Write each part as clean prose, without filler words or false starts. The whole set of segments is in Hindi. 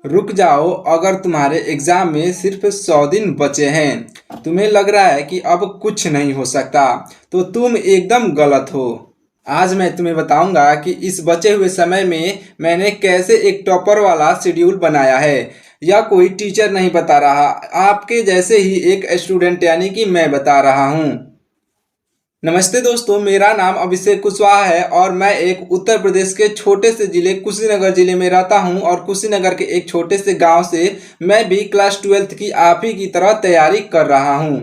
रुक जाओ, अगर तुम्हारे एग्जाम में सिर्फ 100 दिन बचे हैं, तुम्हें लग रहा है कि अब कुछ नहीं हो सकता, तो तुम एकदम गलत हो। आज मैं तुम्हें बताऊंगा कि इस बचे हुए समय में मैंने कैसे एक टॉपर वाला शेड्यूल बनाया है। यह कोई टीचर नहीं बता रहा, आपके जैसे ही एक स्टूडेंट यानी कि मैं बता रहा हूँ। नमस्ते दोस्तों, मेरा नाम अभिषेक कुशवाहा है और मैं एक उत्तर प्रदेश के छोटे से जिले कुशीनगर जिले में रहता हूं और कुशीनगर के एक छोटे से गांव से मैं भी क्लास 12th की आप ही की तरह तैयारी कर रहा हूं।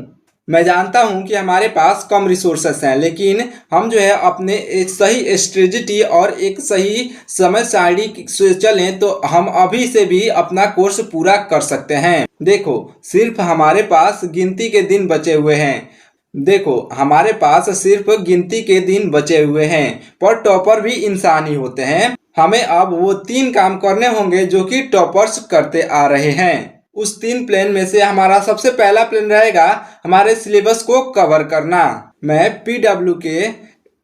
मैं जानता हूं कि हमारे पास कम रिसोर्सेस हैं, लेकिन हम जो है अपने एक सही स्ट्रेटजी और एक सही समय सारणी से चलें तो हम अभी से भी अपना कोर्स पूरा कर सकते हैं। देखो, सिर्फ हमारे पास गिनती के दिन बचे हुए हैं। देखो, हमारे पास सिर्फ गिनती के दिन बचे हुए हैं, पर टॉपर भी इंसान ही होते हैं। हमें अब वो 3 काम करने होंगे जो कि टॉपर्स करते आ रहे हैं। उस 3 प्लान में से हमारा सबसे पहला प्लान रहेगा हमारे सिलेबस को कवर करना। मैं पीडब्ल्यू के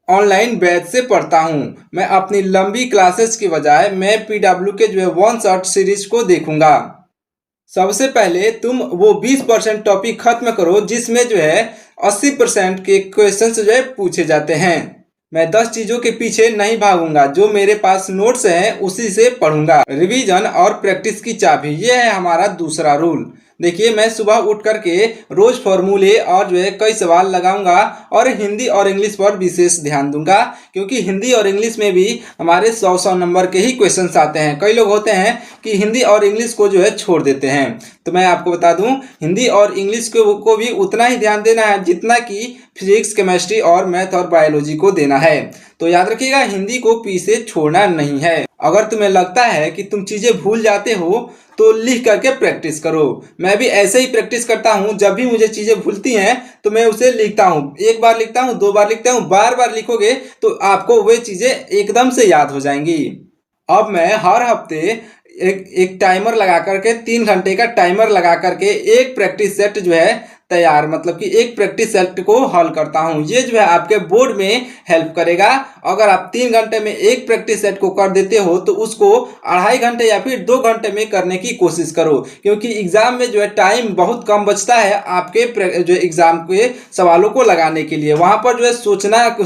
ऑनलाइन बैच से पढ़ता हूँ। मैं अपनी लंबी क्लासेस की बजाय मैं पीडब्ल्यू के जो है वन शॉट सीरीज को देखूंगा। सबसे पहले तुम वो 20% टॉपिक खत्म करो जिसमें जो है 80% के क्वेश्चन जो है पूछे जाते हैं। मैं 10 चीजों के पीछे नहीं भागूंगा, जो मेरे पास नोट्स हैं उसी से पढ़ूंगा। रिवीजन और प्रैक्टिस की चाबी, ये है हमारा दूसरा रूल। देखिए, मैं सुबह उठ करके रोज फॉर्मूले और जो है कई सवाल लगाऊंगा और हिंदी और इंग्लिश पर विशेष ध्यान दूंगा, क्योंकि हिंदी और इंग्लिश में भी हमारे 100 नंबर के ही क्वेश्चंस आते हैं। कई लोग होते हैं कि हिंदी और इंग्लिश को जो है छोड़ देते हैं, तो मैं आपको बता दूं, हिंदी और इंग्लिश को भी उतना ही ध्यान देना है जितना कि फिजिक्स, केमिस्ट्री और मैथ और बायोलॉजी को देना है। तो याद रखिएगा, हिंदी को पीछे छोड़ना नहीं है। अगर तुम्हें लगता है कि तुम चीजें भूल जाते हो तो लिख करके प्रैक्टिस करो। मैं भी ऐसे ही प्रैक्टिस करता हूँ। जब भी मुझे चीजें भूलती हैं तो मैं उसे लिखता हूँ। 1 बार लिखता हूँ, 2 बार लिखता हूँ, बार बार लिखोगे तो आपको वे चीजें एकदम से याद हो जाएंगी। अब मैं हर हफ्ते एक टाइमर लगा करके 3 घंटे का टाइमर लगा करके एक प्रैक्टिस सेट जो है तैयार, मतलब कि एक प्रैक्टिस सेट को हल करता हूं। ये जो है आपके बोर्ड में हेल्प करेगा। अगर आप 3 घंटे में एक प्रैक्टिस सेट को कर देते हो तो उसको 2.5 घंटे या फिर 2 घंटे में करने की कोशिश करो, क्योंकि एग्जाम में जो है टाइम बहुत कम बचता है आपके जो एग्जाम के सवालों को लगाने के लिए। वहां पर जो है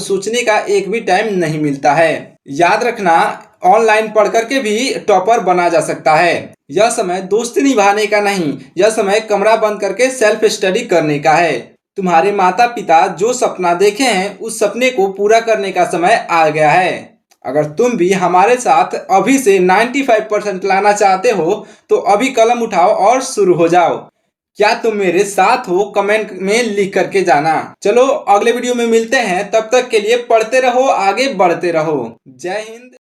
सोचने का एक भी टाइम नहीं मिलता है। याद रखना, ऑनलाइन पढ़ करके भी टॉपर बना जा सकता है। यह समय दोस्ती निभाने का नहीं, यह समय कमरा बंद करके सेल्फ स्टडी करने का है। तुम्हारे माता पिता जो सपना देखे हैं उस सपने को पूरा करने का समय आ गया है। अगर तुम भी हमारे साथ अभी से 95% लाना चाहते हो तो अभी कलम उठाओ और शुरू हो जाओ। क्या तुम मेरे साथ हो? कमेंट में लिख करके जाना। चलो, अगले वीडियो में मिलते हैं। तब तक के लिए पढ़ते रहो, आगे बढ़ते रहो। जय हिंद।